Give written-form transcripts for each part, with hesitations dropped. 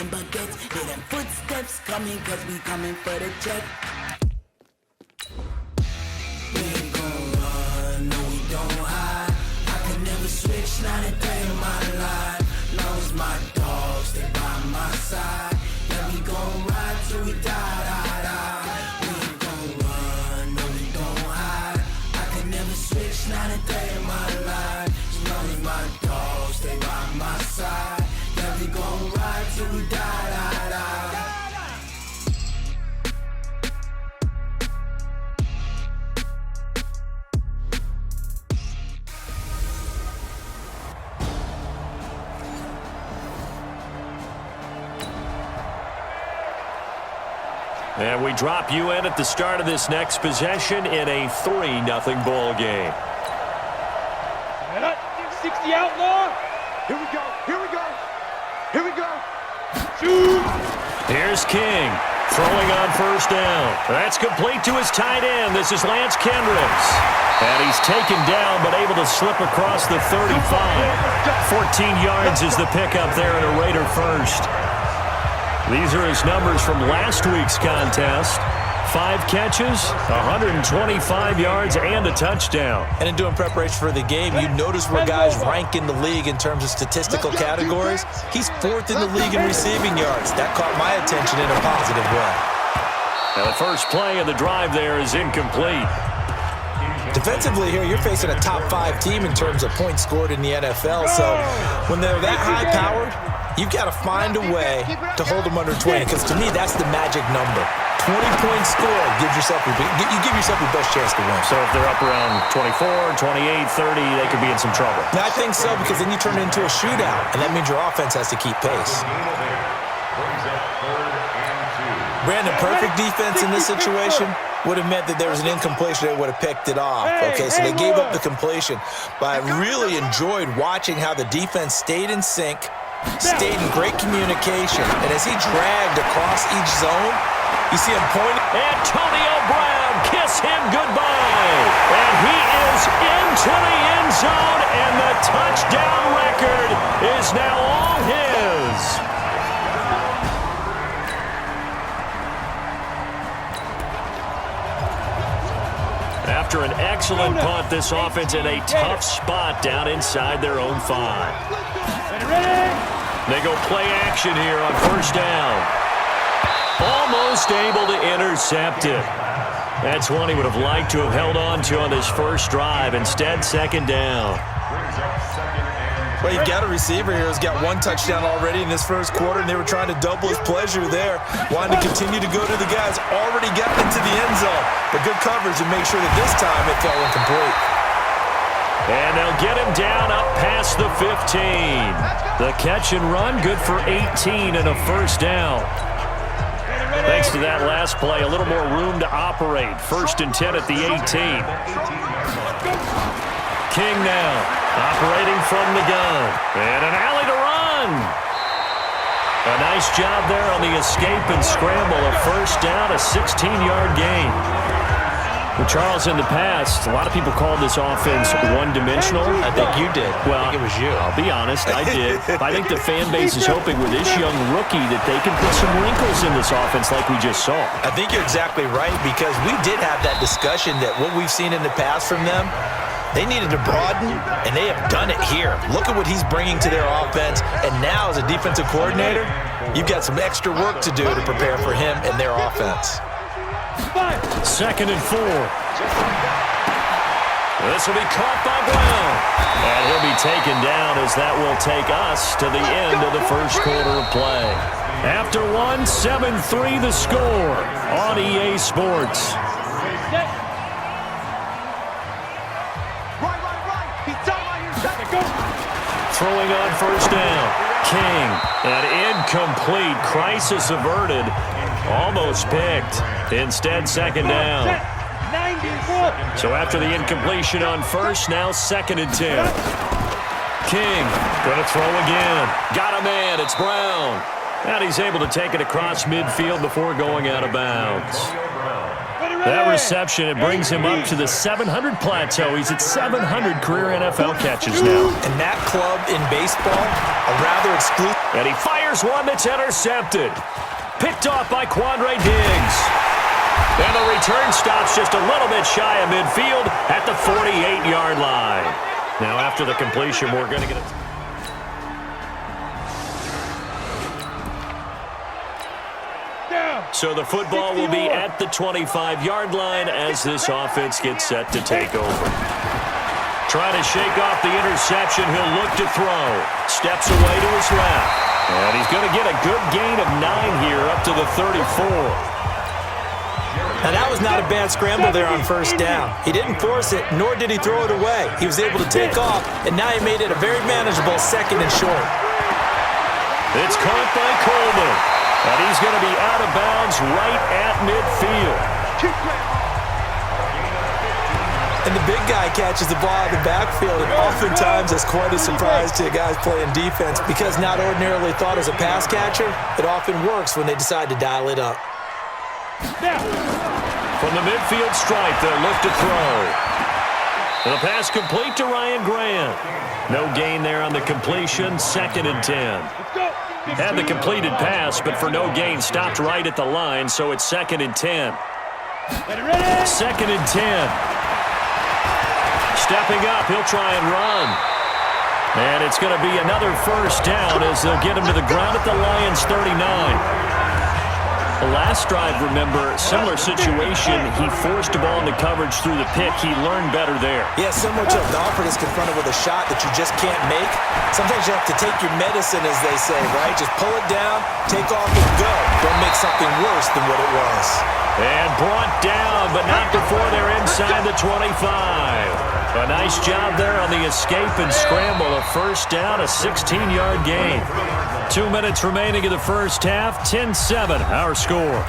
them baguettes. Hear them footsteps coming, cause we coming for the check. We ain't gon' run, no we don't hide. I can never switch, not a day in my life. Long as my dogs stay by my side. Yeah, we gon' ride till we die, die, die. We ain't gon' run, no we don't hide. I can never switch, not a day in my life. As long as my dogs stay by my side. Yeah, we gon' ride till we die, die, die. And we drop you in at the start of this next possession in a 3-0 ball game. 60 outlaw. Here we go. Here we go. Here we go. Shoot. Here's King throwing on first down. That's complete to his tight end. This is Lance Kendricks. And he's taken down but able to slip across the 35. 14 yards is the pickup there in a Raider first. These are his numbers from last week's contest. 5 catches, 125 yards, and a touchdown. And in doing preparation for the game, you notice where guys rank in the league in terms of statistical categories. He's 4th in the league in receiving yards. That caught my attention in a positive way. Now the first play of the drive there is incomplete. Defensively here, you're facing a top 5 team in terms of points scored in the NFL. So when they're that high-powered, you've got to find a way to hold them under 20, because to me, that's the magic number. 20-point score gives yourself you give yourself your best chance to win. So if they're up around 24, 28, 30, they could be in some trouble. Now, I think so, because then you turn it into a shootout, and that means your offense has to keep pace. Brandon, perfect defense in this situation would have meant that there was an incompletion that would have picked it off. Okay, so they gave up the completion. But I really enjoyed watching how the defense stayed in sync, stayed in great communication, and as he dragged across each zone, you see him pointing. Antonio Brown, kiss him goodbye. And he is into the end zone, and the touchdown record is now all his. After an excellent punt, this offense in a tough spot down inside their own 5. They go play action here on first down. Almost able to intercept it. That's one he would have liked to have held on to on this first drive. Instead, second down. Well, you've got a receiver here who's got 1 touchdown already in this first quarter, and they were trying to double his pleasure there, wanting to continue to go to the guys already gotten into the end zone. But good coverage to make sure that this time it fell incomplete. And they'll get him down up past the 15. The catch and run, good for 18 and a first down. Thanks to that last play, a little more room to operate. 1st and 10 at the 18. King now, operating from the gun. And an alley to run. A nice job there on the escape and scramble. A first down, a 16-yard gain. Well, Charles, in the past, a lot of people called this offense one-dimensional. I think you did. Well, I think it was you. I'll be honest, I did. I think the fan base is hoping with this young rookie that they can put some wrinkles in this offense like we just saw. I think you're exactly right, because we did have that discussion that what we've seen in the past from them, they needed to broaden, and they have done it here. Look at what he's bringing to their offense, and now as a defensive coordinator, you've got some extra work to do to prepare for him and their offense. 2nd and 4. This will be caught by Brown. And he'll be taken down as that will take us to the end of the first quarter of play. After 1, 7-3 the score on EA Sports. Throwing on first down. King. An incomplete. Crisis averted. Almost picked. Instead, second down. So after the incompletion on first, now 2nd and 10. King going to throw again. Got a man. It's Brown. And he's able to take it across midfield before going out of bounds. That reception, it brings him up to the 700 plateau. He's at 700 career NFL catches now. And that club in baseball, a rather exclusive And he fires one that's intercepted. Picked off by Quandre Diggs. And the return stops just a little bit shy of midfield at the 48-yard line. Now, after the completion, we're going to get it. So the football will be at the 25-yard line as this offense gets set to take over. Trying to shake off the interception, he'll look to throw. Steps away to his left. And he's going to get a good gain of 9 here up to the 34. Now, that was not a bad scramble there on first down. He didn't force it, nor did he throw it away. He was able to take off, and now he made it a very manageable 2nd and short. It's caught by Coleman, and he's going to be out of bounds right at midfield. And the big guy catches the ball in the backfield, and oftentimes it's quite a surprise to guys playing defense because not ordinarily thought as a pass catcher, it often works when they decide to dial it up. From the midfield stripe, they'll look to throw. The pass complete to Ryan Grant. No gain there on the completion, 2nd and 10. Had the completed pass, but for no gain, stopped right at the line, so it's 2nd and 10. 2nd and 10. Stepping up, he'll try and run. And it's going to be another first down as they'll get him to the ground at the Lions' 39. The last drive, remember, similar situation. He forced the ball into coverage through the pick. He learned better there. Yeah, similar to if the offense is confronted with a shot that you just can't make. Sometimes you have to take your medicine, as they say, right? Just pull it down, take off, and go. Don't make something worse than what it was. And brought down, but not before they're inside the 25. A nice job there on the escape and scramble. A first down, a 16-yard gain. 2 minutes remaining in the first half, 10-7, our score.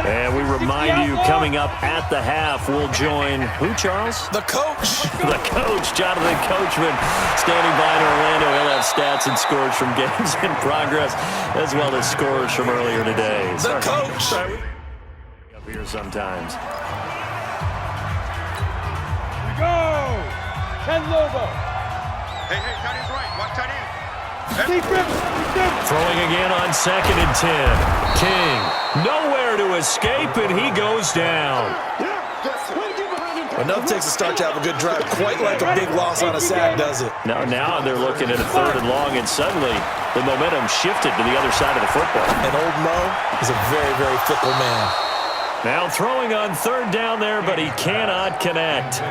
And we remind you, coming up at the half, we'll join who, Charles? The coach. The coach, Jonathan Coachman, standing by in Orlando. He'll have stats and scores from games in progress, as well as scores from earlier today. The coach. Up here sometimes. Go! Ken Lobo. Hey, tight end's right. Watch tight end. Throwing again on 2nd and 10. King, nowhere to escape, and he goes down. Enough takes a start to have a good drive. Quite like a big loss on a sack, does it? Now they're looking at a 3rd and long, and suddenly the momentum shifted to the other side of the football. And old Mo is a very, very fickle man. Now throwing on 3rd down there, but he cannot connect.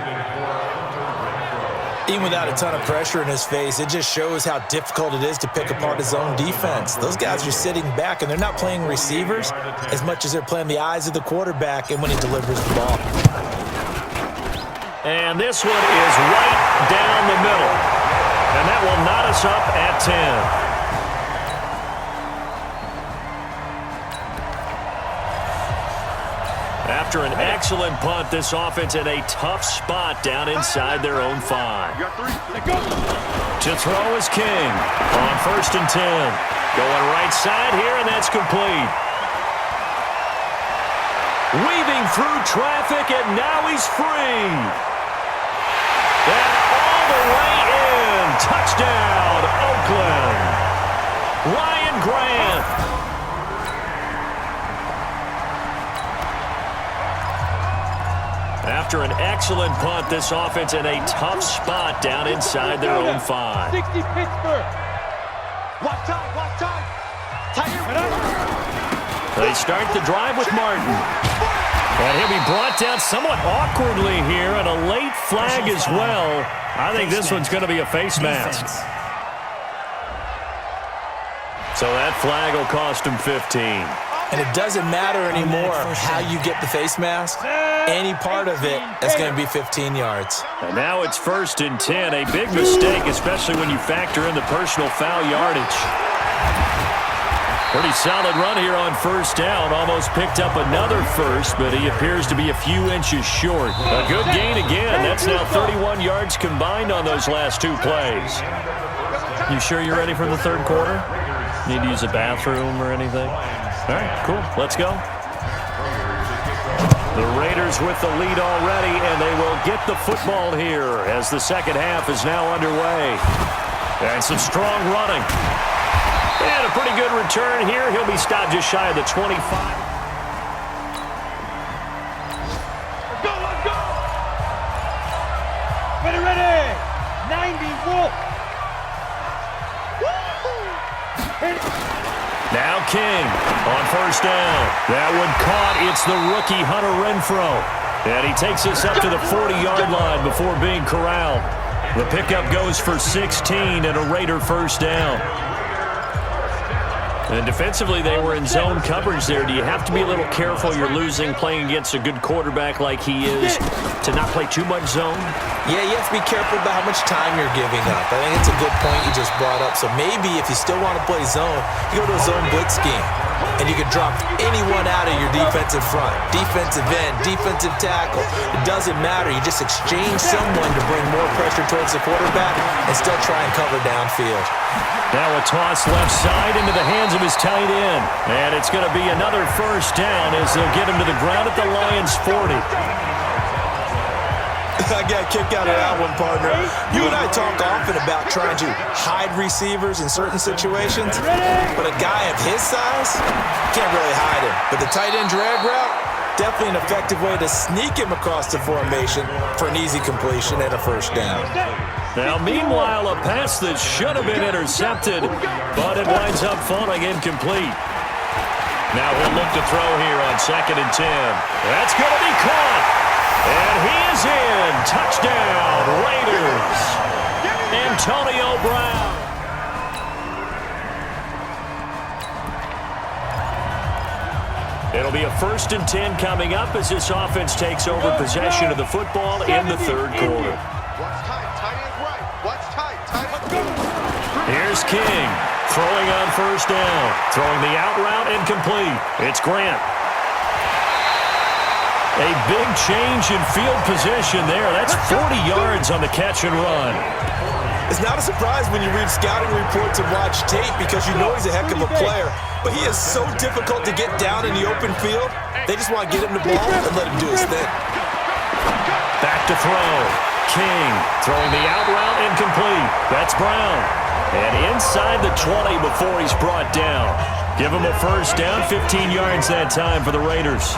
Even without a ton of pressure in his face, it just shows how difficult it is to pick apart his own defense. Those guys are sitting back, and they're not playing receivers as much as they're playing the eyes of the quarterback and when he delivers the ball. And this one is right down the middle. And that will knot us up at 10. After an excellent punt, this offense in a tough spot down inside their own 5. To throw is King on 1st and 10. Going right side here, and that's complete. Weaving through traffic, and now he's free. And all the way in. Touchdown, Oakland. Ryan Grant. After an excellent punt, this offense in a tough spot down inside their own 5. 60 Pittsburgh. Watch out. They start the drive with Martin. And he'll be brought down somewhat awkwardly here, and a late flag as well. I think this one's going to be a face mask. So that flag will cost him 15. And it doesn't matter anymore how you get the face mask. Any part of it, that's going to be 15 yards. And now it's 1st and 10. A big mistake, especially when you factor in the personal foul yardage. Pretty solid run here on 1st down. Almost picked up another first, but he appears to be a few inches short. A good gain again. That's now 31 yards combined on those last 2 plays. You sure you're ready for the 3rd quarter? Need to use a bathroom or anything? All right, cool. Let's go. The Raiders with the lead already, and they will get the football here as the second half is now underway. And some strong running. And a pretty good return here. He'll be stopped just shy of the 25. Let's go, let's go! Ready, ready! 90, Wolf! Now King on first down. That one caught. It's the rookie Hunter Renfrow. And he takes us up to the 40-yard line before being corralled. The pickup goes for 16 and a Raider first down. And defensively, they were in zone coverage there. Do you have to be a little careful? You're losing playing against a good quarterback like he is to not play too much zone? Yeah, you have to be careful about how much time you're giving up. I think it's a good point you just brought up. So maybe if you still want to play zone, you go to a zone blitz scheme. And you can drop anyone out of your defensive front. Defensive end, defensive tackle. It doesn't matter. You just exchange someone to bring more pressure towards the quarterback and still try and cover downfield. Now a toss left side into the hands of his tight end. And it's going to be another first down as they'll get him to the ground at the Lions' 40. I got a kick out of that one, partner. You and I talk often about trying to hide receivers in certain situations, but a guy of his size can't really hide him. But the tight end drag route, definitely an effective way to sneak him across the formation for an easy completion and a first down. Now, meanwhile, a pass that should have been intercepted, but it winds up falling incomplete. Now he'll look to throw here on 2nd and 10. That's going to be caught. And he is in. Touchdown, Raiders. Antonio Brown. It'll be a 1st and 10 coming up as this offense takes over possession of the football in the 3rd quarter. What's tight? Tight is right. What's tight? Tight. Let's go. Here's King throwing on first down. Throwing the out route incomplete. It's Grant. A big change in field position there. That's 40 yards on the catch and run. It's not a surprise when you read scouting reports and watch tape because you know he's a heck of a player. But he is so difficult to get down in the open field. They just want to get him the ball and let him do his thing. Back to throw. King throwing the out route incomplete. That's Brown. And inside the 20 before he's brought down. Give him a first down, 15 yards that time for the Raiders.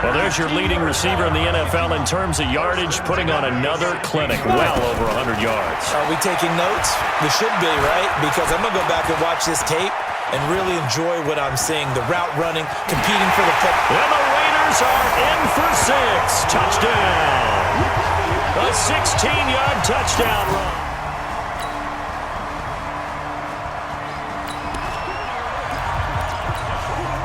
Well, there's your leading receiver in the NFL in terms of yardage, putting on another clinic, well over 100 yards. Are we taking notes? We should be, right? Because I'm going to go back and watch this tape and really enjoy what I'm seeing. The route running, competing for the pick. And the Raiders are in for 6. Touchdown. A 16-yard touchdown run.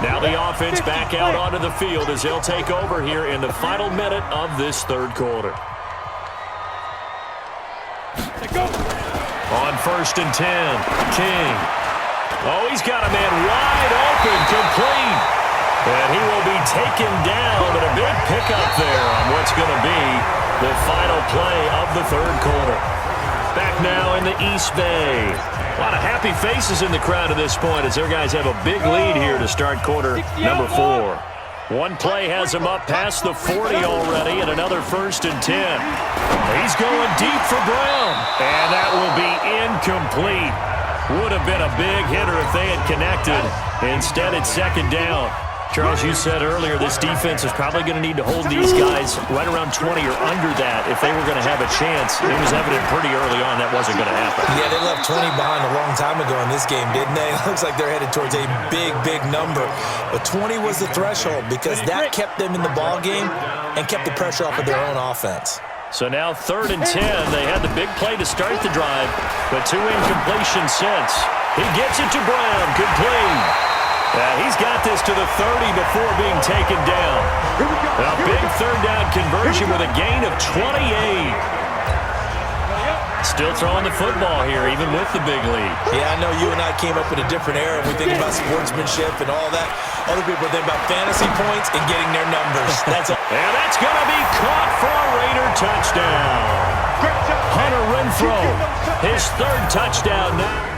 Now the offense back out onto the field as they'll take over here in the final minute of this 3rd quarter. On 1st and 10, King. Oh, he's got a man wide open, complete. And he will be taken down, but a big pickup there on what's going to be the final play of the 3rd quarter. Back now in the East Bay. A lot of happy faces in the crowd at this point as their guys have a big lead here to start quarter number 4. One play has him up past the 40 already and another 1st and 10. He's going deep for Brown. And that will be incomplete. Would have been a big hitter if they had connected. Instead, it's 2nd down. Charles, you said earlier this defense is probably going to need to hold these guys right around 20 or under that if they were going to have a chance. It was evident pretty early on that wasn't going to happen. Yeah, they left 20 behind a long time ago in this game, didn't they? It looks like they're headed towards a big, big number. But 20 was the threshold because that kept them in the ball game and kept the pressure off of their own offense. So now 3rd and 10. They had the big play to start the drive, but 2 incompletions since. He gets it to Brown, complete. He's got this to the 30 before being taken down. A big 3rd down conversion with a gain of 28. Still throwing the football here, even with the big lead. Yeah, I know you and I came up in a different era. We think about sportsmanship and all that. Other people think about fantasy points and getting their numbers. That's all. And that's going to be caught for a Raider touchdown. Hunter Renfrow, his 3rd touchdown now.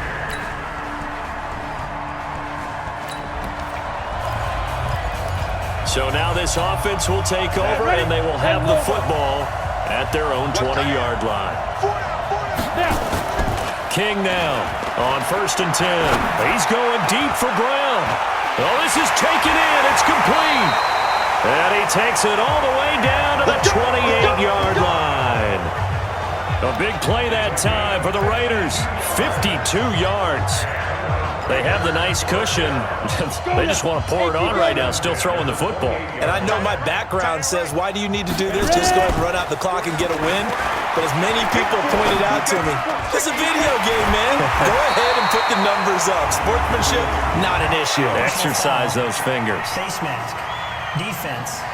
So now this offense will take over, and they will have the football at their own 20-yard line. King now On 1st and 10. He's going deep for Brown. Oh, this is taken in. It's complete. And he takes it all the way down to the 28-yard line. A big play that time for the Raiders. 52 yards. They have the nice cushion. They just want to pour it on right now, still throwing the football. And I know my background says, why do you need to do this? Just go ahead and run out the clock and get a win. But as many people pointed out to me, it's a video game, man. Go ahead and put the numbers up. Sportsmanship, not an issue. Exercise those fingers. Face mask. Defense.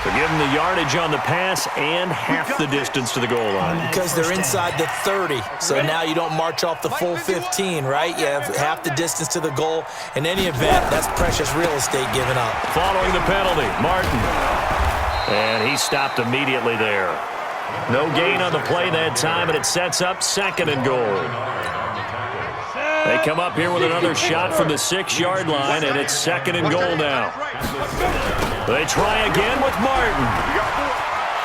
So give them the yardage on the pass and half the distance to the goal line. Because they're inside the 30, so now you don't march off the full 15, right? You have half the distance to the goal. In any event, that's precious real estate given up. Following the penalty, Martin. And he stopped immediately there. No gain on the play that time, and it sets up 2nd and goal. They come up here with another shot from the 6-yard line, and it's 2nd and goal now. They try again with Martin.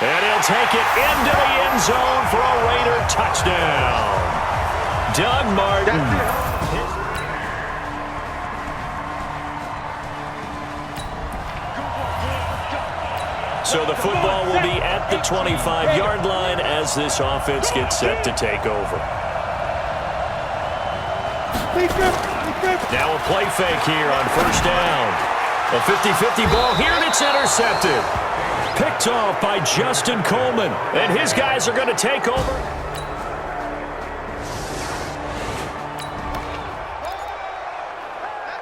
And he'll take it into the end zone for a Raider touchdown. Doug Martin. So the football will be at the 25-yard line as this offense gets set to take over. Now a play fake here on 1st down. A 50-50 ball here, and it's intercepted. Picked off by Justin Coleman, and his guys are going to take over.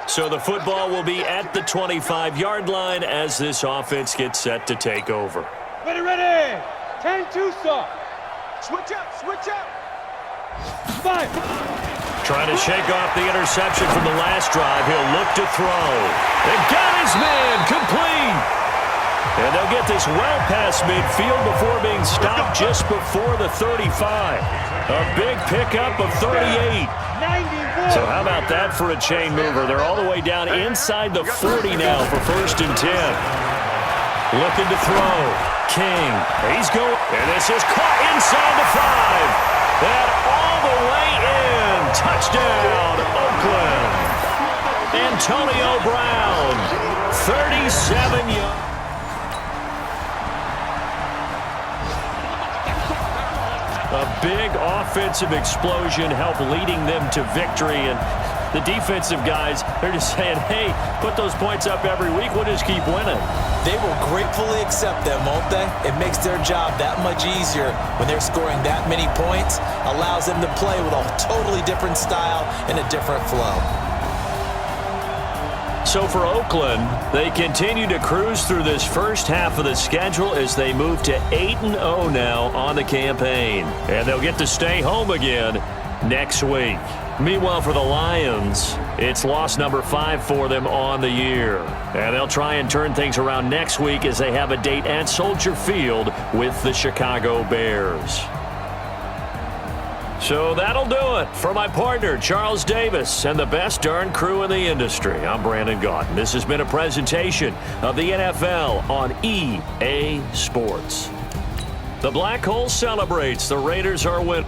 So the football will be at the 25-yard line as this offense gets set to take over. Ready. 10-2 stop. Switch up. 5. Trying to shake off the interception from the last drive. He'll look to throw. And got his man complete. And they'll get this well past midfield before being stopped just before the 35. A big pickup of 38. So how about that for a chain mover? They're all the way down inside the 40 now for 1st and 10. Looking to throw. King. He's going. And this is caught inside the 5. And all the way in. Touchdown, Oakland. Antonio Brown. 37 yards. A big offensive explosion helped leading them to victory. And the defensive guys, they're just saying, hey, put those points up every week. We'll just keep winning. They will gratefully accept them, won't they? It makes their job that much easier when they're scoring that many points. Allows them to play with a totally different style and a different flow. So for Oakland, they continue to cruise through this first half of the schedule as they move to 8-0 now on the campaign. And they'll get to stay home again next week. Meanwhile, for the Lions, it's loss number 5 for them on the year. And they'll try and turn things around next week as they have a date at Soldier Field with the Chicago Bears. So that'll do it. For my partner, Charles Davis, and the best darn crew in the industry, I'm Brandon Gaudin. This has been a presentation of the NFL on EA Sports. The Black Hole celebrates. The Raiders are winning.